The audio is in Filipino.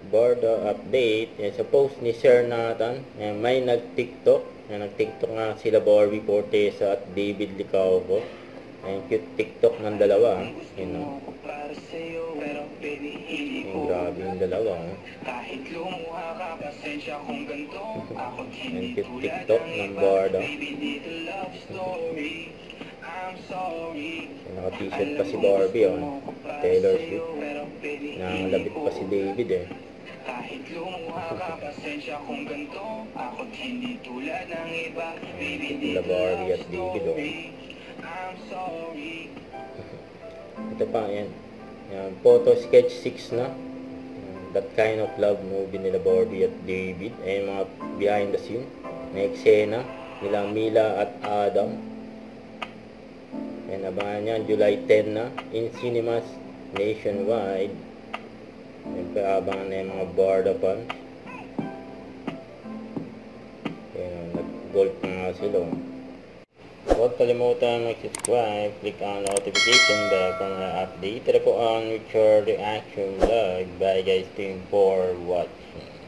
Barda update. Yan, sa post ni Sir Nathan, yan, may nag-TikTok. Yan, nag-TikTok nga sila Barbie Fortesa at David Licauco. Yan, cute TikTok ng dalawa. Yan, no? Yan, grabe yung dalawa. Yan, cute TikTok ng Barda. Naka-t-shirt pa si Barbie, oh. Taylor Swift. Nangalabit pa si David, eh. Kahit lumuha ka, pasensya kung ganito. Ako't hindi tulad ng iba. Sila Barbie at David, oh. I'm sorry. Ito pa, yan. Yan, photo sketch 6 na. That Kind of Love movie nila Barbie at David. Ayan mga behind the scene. May eksena nila Mila at Adam. Ayan, abangan nyo, July 10 na. In cinemas nationwide. Siyempre, abangan na yung mga Barda fans. Ayan, nag-golf na nga sila. Huwag kalimutan mag-subscribe, click on notification bell para update po on future reaction vlog. Bye guys, thank you for watching.